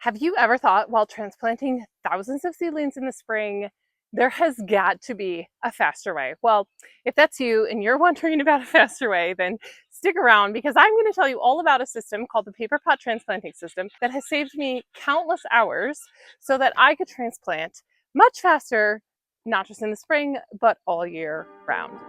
Have you ever thought, while transplanting thousands of seedlings in the spring, there has got to be a faster way? Well, if that's you and you're wondering about a faster way, then stick around because I'm going to tell you all about a system called the Paper Pot Transplanting System that has saved me countless hours so that I could transplant much faster, not just in the spring, but all year round.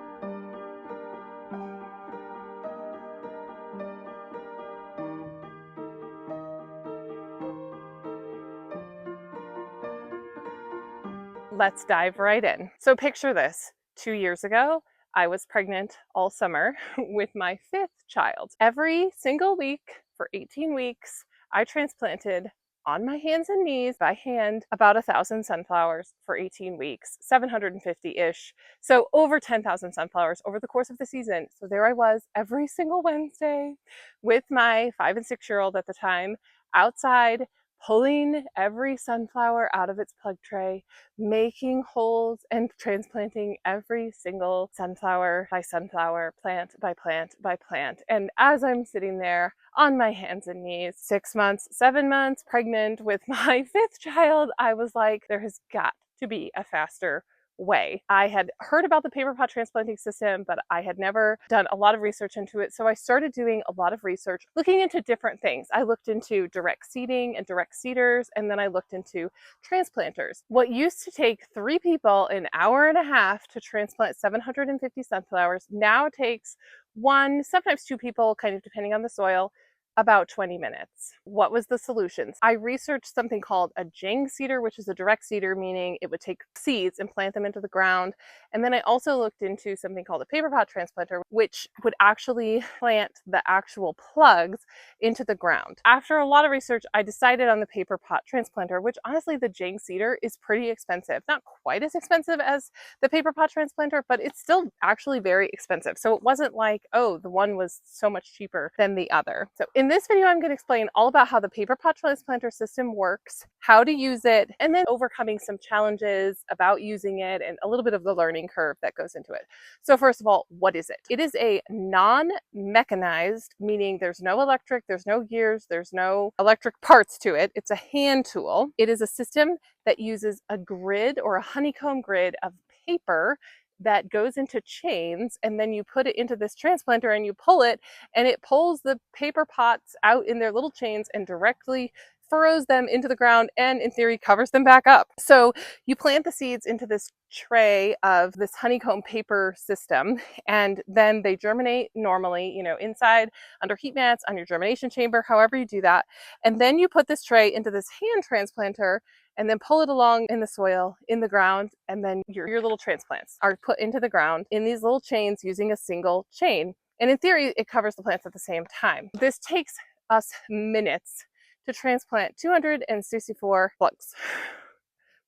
Let's dive right in. So picture this. 2 years ago, I was pregnant all summer with my fifth child. Every single week for 18 weeks, I transplanted on my hands and knees by hand about 1,000 sunflowers for 18 weeks, 750-ish. So over 10,000 sunflowers over the course of the season. So there I was every single Wednesday with my 5 and 6-year-old at the time outside, pulling every sunflower out of its plug tray, making holes and transplanting every single sunflower by sunflower, plant by plant by plant. And as I'm sitting there on my hands and knees, 6 months, 7 months pregnant with my fifth child, I was like, there has got to be a faster way. I had heard about the paper pot transplanting system, but I had never done a lot of research into it. So I started doing a lot of research, looking into different things. I looked into direct seeding and direct seeders, and then I looked into transplanters. What used to take 3 people an hour and a half to transplant 750 sunflowers now takes 1, sometimes 2 people, kind of depending on the soil, about 20 minutes. What was the solutions? I researched something called a jang seeder, which is a direct seeder, meaning it would take seeds and plant them into the ground. And then I also looked into something called a paper pot transplanter, which would actually plant the actual plugs into the ground. After a lot of research, I decided on the paper pot transplanter, which honestly, the jang seeder is pretty expensive. Not quite as expensive as the paper pot transplanter, but it's still actually very expensive. So it wasn't like, oh, the one was so much cheaper than the other. So in this video, I'm going to explain all about how the paper pot transplanter system works, how to use it, and then overcoming some challenges about using it and a little bit of the learning curve that goes into it. So first of all, what is it? It is a non-mechanized, meaning there's no electric, there's no gears, there's no electric parts to it. It's a hand tool. It is a system that uses a grid or a honeycomb grid of paper that goes into chains, and then you put it into this transplanter and you pull it, and it pulls the paper pots out in their little chains and directly furrows them into the ground and in theory covers them back up. So you plant the seeds into this tray of this honeycomb paper system, and then they germinate normally, inside under heat mats on your germination chamber, however you do that. And then you put this tray into this hand transplanter and then pull it along in the soil, in the ground, and then your little transplants are put into the ground in these little chains using a single chain. And in theory, it covers the plants at the same time. This takes us minutes to transplant 264 plugs,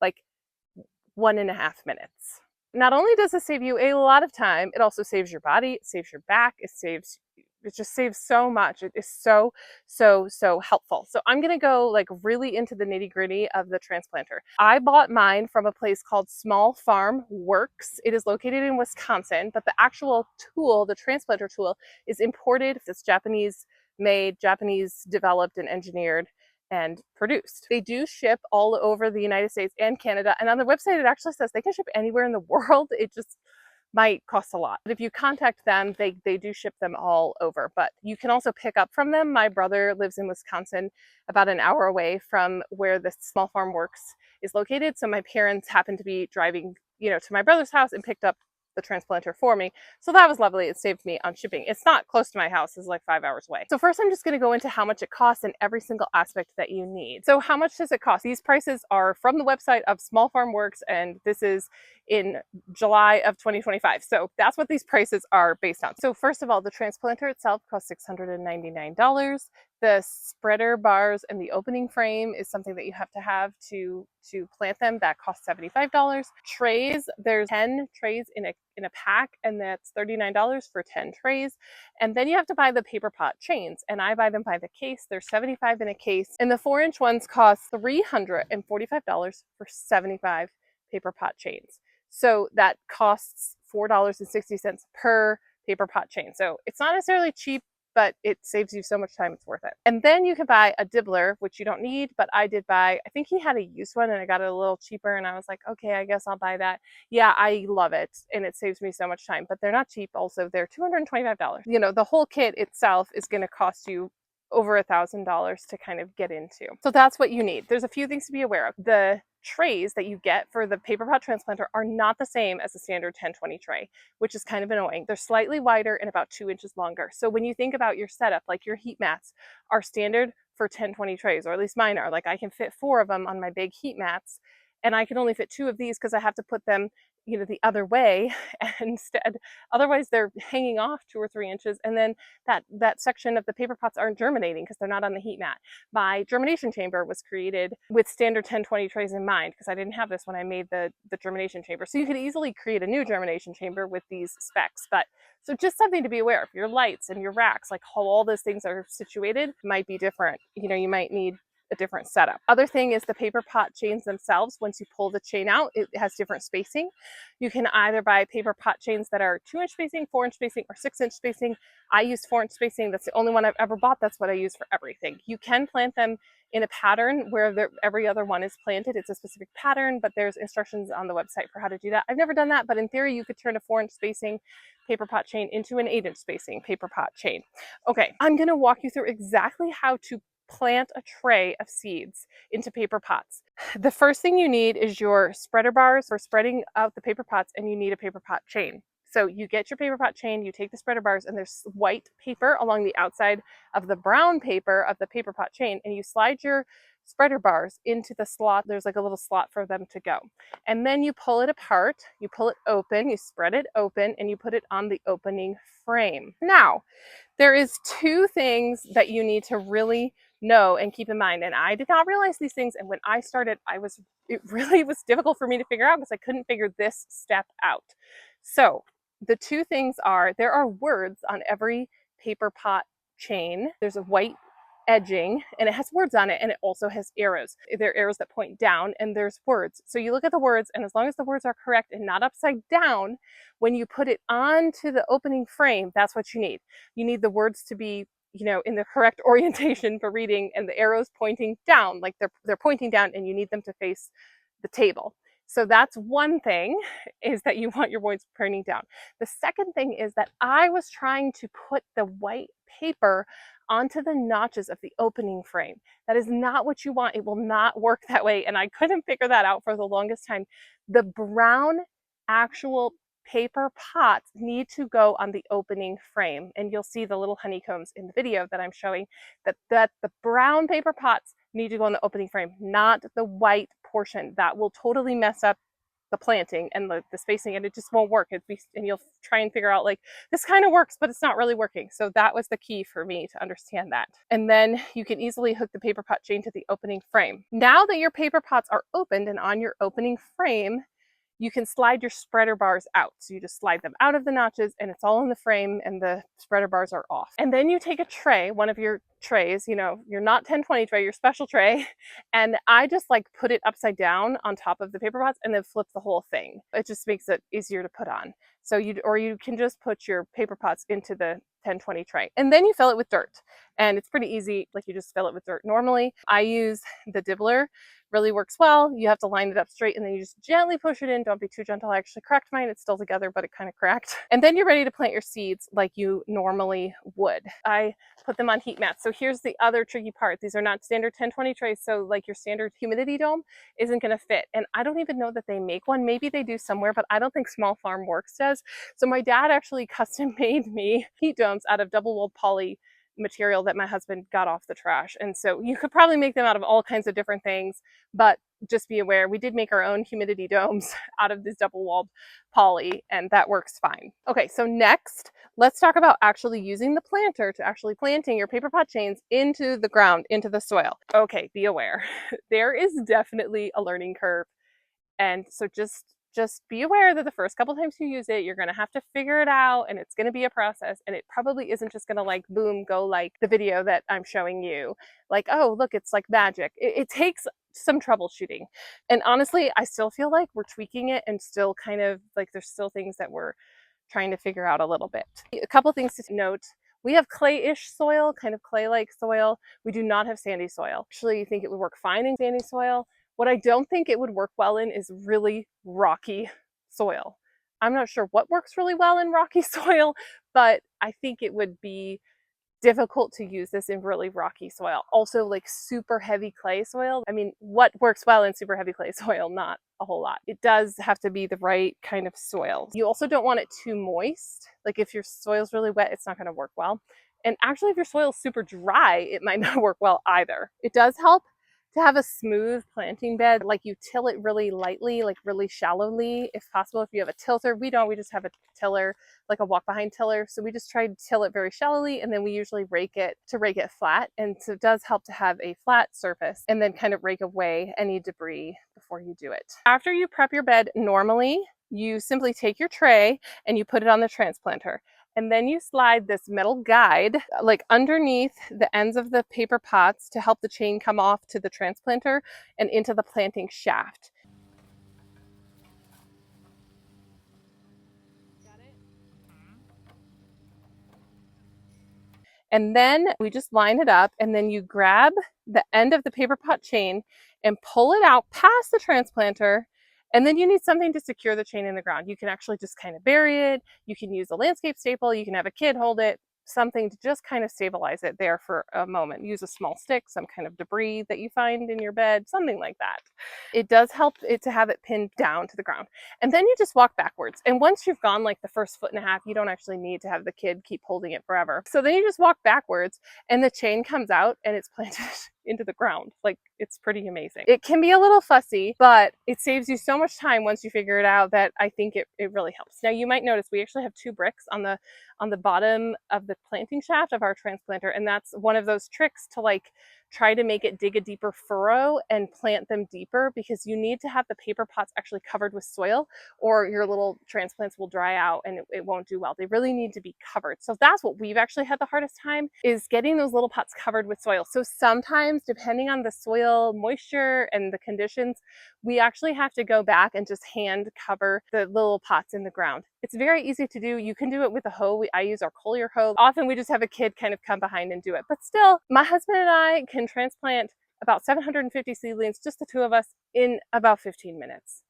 like 1.5 minutes. Not only does it save you a lot of time, it also saves your body, it saves your back, it just saves so much. It is so helpful. So I'm going to go like really into the nitty gritty of the transplanter. I bought mine from a place called Small Farm Works. It is located in Wisconsin, but the actual tool, the transplanter tool, is imported. It's Japanese made, Japanese developed and engineered and produced. They do ship all over the United States and Canada. And on the website, it actually says they can ship anywhere in the world. It just might cost a lot. But if you contact them, they do ship them all over. But you can also pick up from them. My brother lives in Wisconsin, about an hour away from where the Small Farm Works is located. So my parents happened to be driving, to my brother's house and picked up the transplanter for me. So that was lovely. It saved me on shipping. It's not close to my house. It's like 5 hours away. So first I'm just going to go into how much it costs and every single aspect that you need. So how much does it cost? These prices are from the website of Small Farm Works, and this is in July of 2025. So that's what these prices are based on. So first of all, the transplanter itself costs $699. The spreader bars and the opening frame is something that you have to plant them. That costs $75. Trays, there's 10 trays in a pack, and that's $39 for 10 trays. And then you have to buy the paper pot chains, and I buy them by the case. There's 75 in a case, and the 4-inch ones cost $345 for 75 paper pot chains. So that costs $4.60 per paper pot chain. So it's not necessarily cheap but it saves you so much time, it's worth it. And then you can buy a dibbler, which you don't need, but I did buy, I think he had a used one and I got it a little cheaper and I was like, okay, I guess I'll buy that. Yeah, I love it and it saves me so much time, but they're not cheap. Also, they're $225. You know, the whole kit itself is going to cost you over $1,000 to kind of get into. So that's what you need. There's a few things to be aware of. The trays that you get for the Paper Pot Transplanter are not the same as the standard 1020 tray, which is kind of annoying. They're slightly wider and about 2 inches longer. So when you think about your setup, like your heat mats are standard for 1020 trays, or at least mine are. Like I can fit 4 of them on my big heat mats, and I can only fit 2 of these because I have to put them, you know, the other way instead. Otherwise they're hanging off 2 or 3 inches, and then that section of the paper pots aren't germinating because they're not on the heat mat. My germination chamber was created with standard 1020 trays in mind because I didn't have this when I made the germination chamber. So you could easily create a new germination chamber with these specs. But so just something to be aware of. Your lights and your racks, like how all those things are situated, might be different. You know, you might need a different setup. Other thing is the paper pot chains themselves. Once you pull the chain out, it has different spacing. You can either buy paper pot chains that are 2-inch spacing, 4-inch spacing, or 6-inch spacing. I use 4-inch spacing. That's the only one I've ever bought. That's what I use for everything. You can plant them in a pattern where every other one is planted. It's a specific pattern, but there's instructions on the website for how to do that. I've never done that, but in theory, you could turn a 4-inch spacing paper pot chain into an 8-inch spacing paper pot chain. Okay, I'm going to walk you through exactly how to plant a tray of seeds into paper pots. The first thing you need is your spreader bars for spreading out the paper pots, and you need a paper pot chain. So you get your paper pot chain, you take the spreader bars, and there's white paper along the outside of the brown paper of the paper pot chain, and you slide your spreader bars into the slot. There's like a little slot for them to go. And then you pull it apart, you pull it open, you spread it open, and you put it on the opening frame. Now, there is 2 things that you need to really know and keep in mind. And I did not realize these things. And when I started, it really was difficult for me to figure out because I couldn't figure this step out. So the 2 things are, there are words on every paper pot chain. There's a white edging and it has words on it, and it also has arrows. There are arrows that point down and there's words. So you look at the words, and as long as the words are correct and not upside down, when you put it onto the opening frame, that's what you need. You need the words to be, you know, in the correct orientation for reading, and the arrows pointing down, like they're pointing down, and you need them to face the table. So that's one thing, is that you want your words pointing down. The second thing is that I was trying to put the white paper onto the notches of the opening frame. That is not what you want. It will not work that way. And I couldn't figure that out for the longest time. The brown actual paper pots need to go on the opening frame. And you'll see the little honeycombs in the video that I'm showing, that the brown paper pots need to go on the opening frame, not the white portion. That will totally mess up the planting and the spacing, and it just won't work. And you'll try and figure out, like, this kind of works, but it's not really working. So that was the key for me to understand that. And then you can easily hook the paper pot chain to the opening frame. Now that your paper pots are opened and on your opening frame, you can slide your spreader bars out. So you just slide them out of the notches, and it's all in the frame, and the spreader bars are off. And then you take a tray, one of your trays, you know, your not 1020 tray, your special tray, and I just like put it upside down on top of the paper pots and then flip the whole thing. It just makes it easier to put on. So you can just put your paper pots into the 1020 tray, and then you fill it with dirt, and it's pretty easy. Like, you just fill it with dirt normally. I use the dibbler. Really works well. You have to line it up straight, and then you just gently push it in. Don't be too gentle. I actually cracked mine. It's still together, but it kind of cracked. And then you're ready to plant your seeds like you normally would. I put them on heat mats. So here's the other tricky part. These are not standard 1020 trays. So like your standard humidity dome isn't going to fit. And I don't even know that they make one. Maybe they do somewhere, but I don't think Small Farm Works does. So my dad actually custom made me heat domes out of double-walled poly material that my husband got off the trash. And so you could probably make them out of all kinds of different things, but just be aware, we did make our own humidity domes out of this double-walled poly, and that works fine. Okay, so next, let's talk about actually using the planter to actually planting your paper pot chains into the ground, into the soil. Okay, be aware. There is definitely a learning curve. And so just be aware that the first couple times you use it, you're going to have to figure it out, and it's going to be a process, and it probably isn't just going to, like, boom, go like the video that I'm showing you. Like, oh, look, it's like magic. It takes some troubleshooting. And honestly, I still feel like we're tweaking it, and still kind of like there's still things that we're trying to figure out a little bit. A couple things to note. We have clay-ish soil, kind of clay-like soil. We do not have sandy soil. Actually, I think it would work fine in sandy soil. What I don't think it would work well in is really rocky soil. I'm not sure what works really well in rocky soil, but I think it would be difficult to use this in really rocky soil. Also, like super heavy clay soil. I mean, what works well in super heavy clay soil? Not a whole lot. It does have to be the right kind of soil. You also don't want it too moist. Like if your soil's really wet, it's not going to work well. And actually, if your soil's super dry, it might not work well either. It does help to have a smooth planting bed, like you till it really lightly, like really shallowly, if possible. If you have a tilter, we don't, we just have a tiller, like a walk behind tiller. So we just try to till it very shallowly, and then we usually rake it to rake it flat. And so it does help to have a flat surface and then kind of rake away any debris before you do it. After you prep your bed, normally you simply take your tray and you put it on the transplanter. And then you slide this metal guide like underneath the ends of the paper pots to help the chain come off to the transplanter and into the planting shaft. And then we just line it up, and then you grab the end of the paper pot chain and pull it out past the transplanter. And then you need something to secure the chain in the ground. You can actually just kind of bury it. You can use a landscape staple. You can have a kid hold it, something to just kind of stabilize it there for a moment. Use a small stick, some kind of debris that you find in your bed, something like that. It does help it to have it pinned down to the ground. And then you just walk backwards. And once you've gone like the first foot and a half, you don't actually need to have the kid keep holding it forever. So then you just walk backwards and the chain comes out and it's planted into the ground. Like, it's pretty amazing. It can be a little fussy, but it saves you so much time once you figure it out that I think it really helps. Now you might notice we actually have 2 bricks on the bottom of the planting shaft of our transplanter, and that's one of those tricks to like try to make it dig a deeper furrow and plant them deeper, because you need to have the paper pots actually covered with soil or your little transplants will dry out and it won't do well. They really need to be covered. So that's what we've actually had the hardest time, is getting those little pots covered with soil. So sometimes, depending on the soil moisture and the conditions, we actually have to go back and just hand cover the little pots in the ground. It's very easy to do. You can do it with a hoe. I use our Collier hoe. Often we just have a kid kind of come behind and do it. But still, my husband and I can transplant about 750 seedlings, just the 2 of us, in about 15 minutes.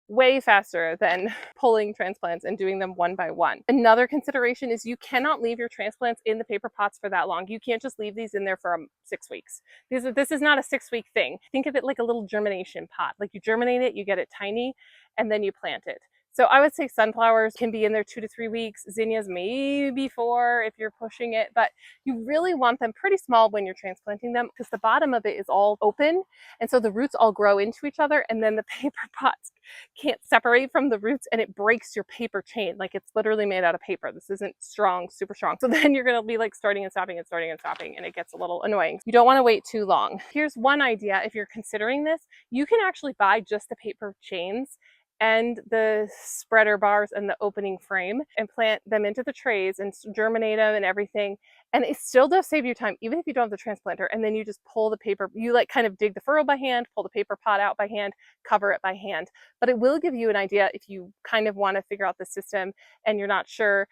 Way faster than pulling transplants and doing them one by one. Another consideration is you cannot leave your transplants in the paper pots for that long. You can't just leave these in there for 6 weeks. This is not a 6-week thing. Think of it like a little germination pot. Like, you germinate it, you get it tiny, and then you plant it. So I would say sunflowers can be in there 2 to 3 weeks. Zinnias maybe 4 if you're pushing it, but you really want them pretty small when you're transplanting them, because the bottom of it is all open. And so the roots all grow into each other, and then the paper pots can't separate from the roots, and it breaks your paper chain. Like, it's literally made out of paper. This isn't strong, super strong. So then you're going to be like starting and stopping and starting and stopping, and it gets a little annoying. You don't want to wait too long. Here's one idea. If you're considering this, you can actually buy just the paper chains and the spreader bars and the opening frame and plant them into the trays and germinate them and everything. And it still does save you time, even if you don't have the transplanter. And then you just pull the paper, you like kind of dig the furrow by hand, pull the paper pot out by hand, cover it by hand. But it will give you an idea if you kind of want to figure out the system and you're not sure.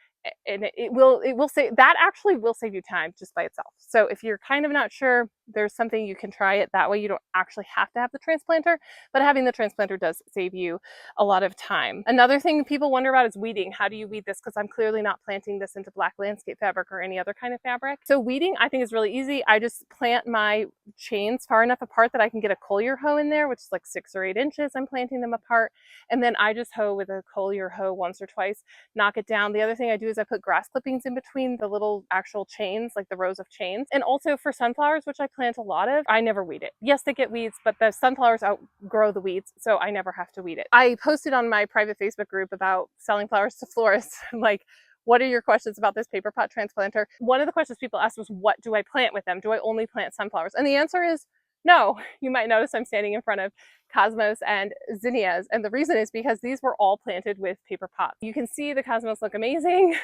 And it will say that actually will save you time just by itself. So if you're kind of not sure, there's something you can try it that way. You don't actually have to have the transplanter, but having the transplanter does save you a lot of time. Another thing people wonder about is weeding. How do you weed this? Because I'm clearly not planting this into black landscape fabric or any other kind of fabric. So weeding, I think, is really easy. I just plant my chains far enough apart that I can get a Collier hoe in there, which is like 6 or 8 inches. I'm planting them apart. And then I just hoe with a Collier hoe once or twice, knock it down. The other thing I do is I put grass clippings in between the little actual chains, like the rows of chains. And also for sunflowers, which I plant a lot of, I never weed it. Yes, they get weeds, but the sunflowers outgrow the weeds, so I never have to weed it. I posted on my private Facebook group about selling flowers to florists, like, what are your questions about this paper pot transplanter? One of the questions people asked was, what do I plant with them? Do I only plant sunflowers? And the answer is no. You might notice I'm standing in front of cosmos and zinnias, and the reason is because these were all planted with paper pots. You can see the cosmos look amazing,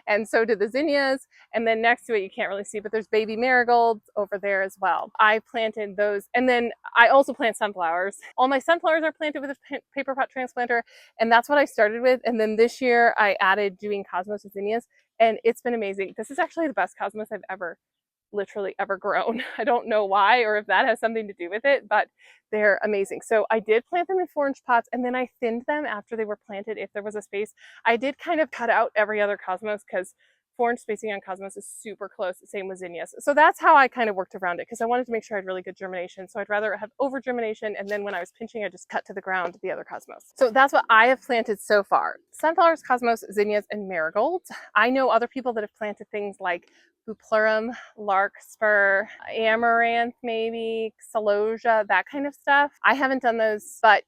and so do the zinnias, and then next to it you can't really see, but there's baby marigolds over there as well. I planted those, and then I also plant sunflowers. All my sunflowers are planted with a paper pot transplanter, and that's what I started with. And then this year I added doing cosmos and zinnias and it's been amazing. This is actually the best cosmos I've literally ever grown. I don't know why or if that has something to do with it, but they're amazing. So I did plant them in 4-inch pots, and then I thinned them after they were planted if there was a space. I did kind of cut out every other cosmos because 4-inch spacing on cosmos is super close, same with zinnias. So that's how I kind of worked around it, because I wanted to make sure I had really good germination. So I'd rather have over germination, and then when I was pinching, I just cut to the ground the other cosmos. So that's what I have planted so far: sunflowers, cosmos, zinnias, and marigolds. I know other people that have planted things like bupleurum, larkspur, amaranth, maybe celosia, that kind of stuff. I haven't done those, but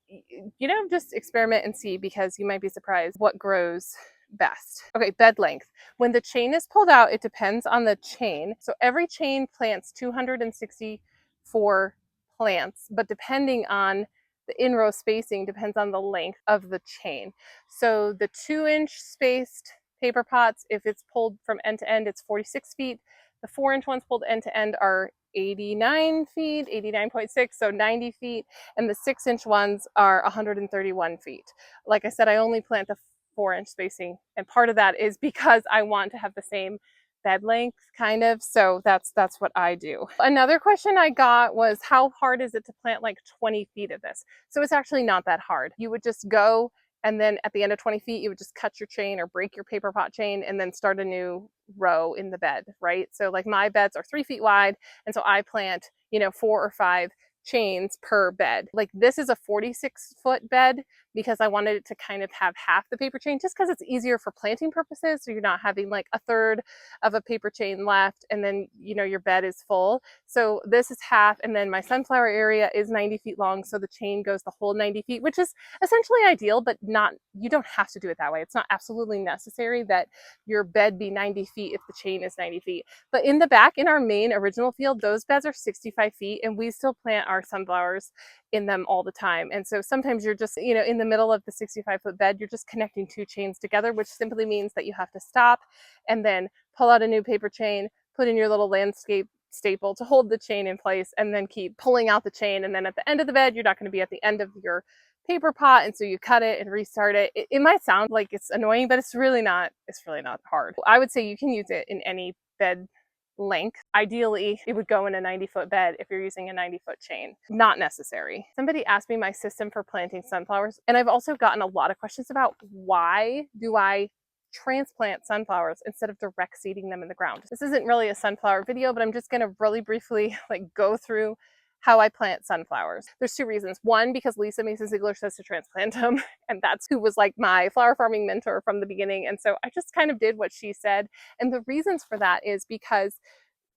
just experiment and see, because you might be surprised what grows best. Okay, bed length. When the chain is pulled out, it depends on the chain. So every chain plants 264 plants, but depending on the in-row spacing depends on the length of the chain. So the 2-inch spaced paper pots, if it's pulled from end to end, it's 46 feet. The 4-inch ones pulled end to end are 89 feet, 89.6, so 90 feet. And the 6-inch ones are 131 feet. Like I said, I only plant the 4-inch spacing, and part of that is because I want to have the same bed length, kind of. So that's what I do. Another question I got was, how hard is it to plant like 20 feet of this? So it's actually not that hard. You would just go, and then at the end of 20 feet, you would just cut your chain or break your paper pot chain and then start a new row in the bed, right? So like my beds are 3 feet wide, and so I plant 4 or 5 chains per bed. Like this is a 46-foot bed because I wanted it to kind of have half the paper chain, just because it's easier for planting purposes. So you're not having like a third of a paper chain left and then your bed is full. So this is half, and then my sunflower area is 90 feet long, so the chain goes the whole 90 feet, which is essentially ideal, but you don't have to do it that way. It's not absolutely necessary that your bed be 90 feet if the chain is 90 feet. But in the back, in our main original field, those beds are 65 feet, and we still plant our sunflowers in them all the time. And so sometimes you're just, in the middle of the 65-foot bed, you're just connecting 2 chains together, which simply means that you have to stop and then pull out a new paper chain, put in your little landscape staple to hold the chain in place, and then keep pulling out the chain. And then at the end of the bed, you're not going to be at the end of your paper pot, and so you cut it and restart it. It might sound like it's annoying, but it's really not hard. I would say you can use it in any bed length. Ideally, it would go in a 90-foot bed if you're using a 90-foot chain. Not necessary. Somebody asked me my system for planting sunflowers, and I've also gotten a lot of questions about, why do I transplant sunflowers instead of direct seeding them in the ground? This isn't really a sunflower video, but I'm just going to really briefly go through how I plant sunflowers. There's 2 reasons. One, because Lisa Mason Ziegler says to transplant them, and that's who was like my flower farming mentor from the beginning. And so I just kind of did what she said. And the reasons for that is because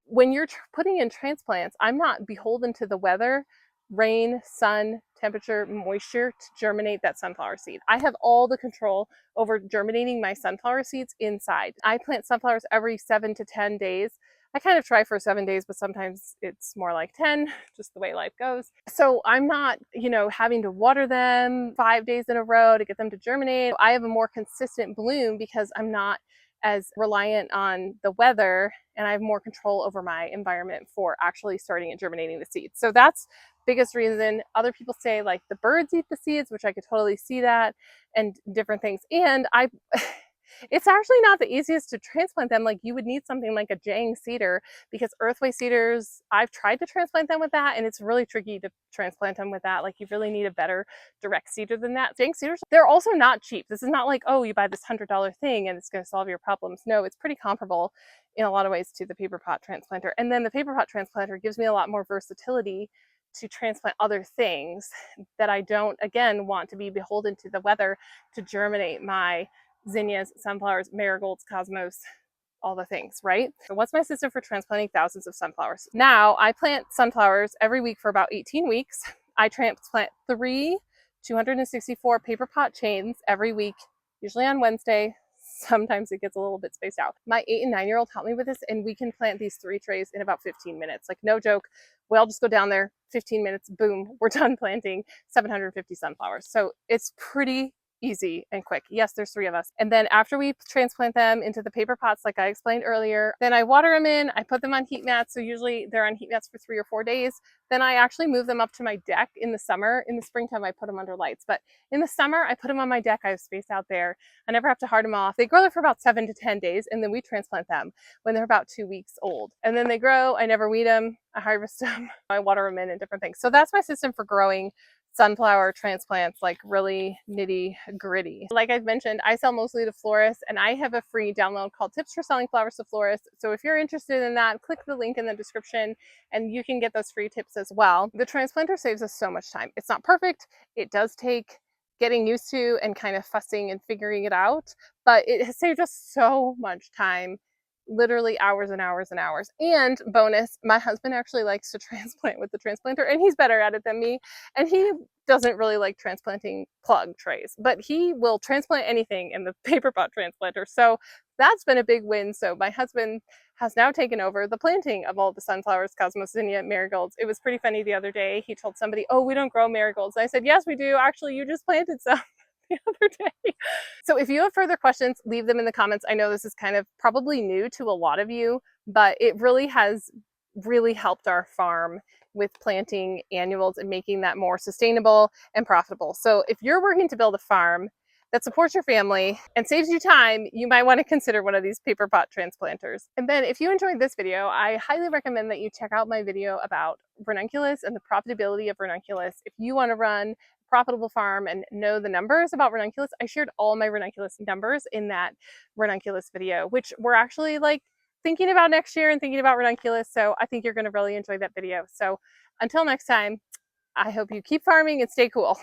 when you're putting in transplants, I'm not beholden to the weather, rain, sun, temperature, moisture to germinate that sunflower seed. I have all the control over germinating my sunflower seeds inside. I plant sunflowers every 7 to 10 days. I kind of try for 7 days, but sometimes it's more like 10, just the way life goes. So I'm not, having to water them 5 days in a row to get them to germinate. I have a more consistent bloom because I'm not as reliant on the weather, and I have more control over my environment for actually starting and germinating the seeds. So that's biggest reason. Other people say like the birds eat the seeds, which I could totally see that, and different things. And it's actually not the easiest to transplant them. Like you would need something like a Jang cedar, because earthway cedars, I've tried to transplant them with that, and it's really tricky to transplant them with that. Like you really need a better direct cedar than that. Jang cedars, they're also not cheap. This is not like, oh, you buy this $100 thing and it's going to solve your problems. No, it's pretty comparable in a lot of ways to the Paper Pot Transplanter. And then the Paper Pot Transplanter gives me a lot more versatility to transplant other things that I don't, again, want to be beholden to the weather to germinate my zinnias, sunflowers, marigolds, cosmos, all the things, right? So what's my system for transplanting thousands of sunflowers? Now, I plant sunflowers every week for about 18 weeks. I transplant 3 264 paper pot chains every week, usually on Wednesday. Sometimes it gets a little bit spaced out. My 8 and 9-year-old helped me with this, and we can plant these 3 trays in about 15 minutes. Like no joke, we all just go down there, 15 minutes, boom, we're done planting 750 sunflowers. So it's pretty easy and quick. Yes, there's 3 of us. And then after we transplant them into the paper pots, like I explained earlier, then I water them in, I put them on heat mats. So usually they're on heat mats for 3 or 4 days. Then I actually move them up to my deck in the summer. In the springtime, I put them under lights, but in the summer, I put them on my deck. I have space out there. I never have to hard them off. They grow there for about 7 to 10 days, and then we transplant them when they're about 2 weeks old. And then they grow. I never weed them. I harvest them. I water them in and different things. So that's my system for growing sunflower transplants, like really nitty gritty. Like I've mentioned, I sell mostly to florists, and I have a free download called Tips for Selling Flowers to Florists. So if you're interested in that, click the link in the description and you can get those free tips as well. The transplanter saves us so much time. It's not perfect. It does take getting used to and kind of fussing and figuring it out, but it has saved us so much time, literally hours and hours and hours. And bonus, my husband actually likes to transplant with the transplanter, and he's better at it than me. And he doesn't really like transplanting plug trays, but he will transplant anything in the paper pot transplanter. So that's been a big win. So my husband has now taken over the planting of all the sunflowers, cosmosynia, marigolds. It was pretty funny the other day. He told somebody, "Oh, we don't grow marigolds." And I said, "Yes, we do. Actually, you just planted some." The other day. So if you have further questions, leave them in the comments. I know this is kind of probably new to a lot of you, but it really has really helped our farm with planting annuals and making that more sustainable and profitable. So if you're working to build a farm that supports your family and saves you time, you might want to consider one of these paper pot transplanters. And then if you enjoyed this video, I highly recommend that you check out my video about ranunculus and the profitability of ranunculus. If you want to run profitable farm and know the numbers about ranunculus, I shared all my ranunculus numbers in that ranunculus video, which we're actually like thinking about next year and thinking about ranunculus. So I think you're going to really enjoy that video. So until next time, I hope you keep farming and stay cool.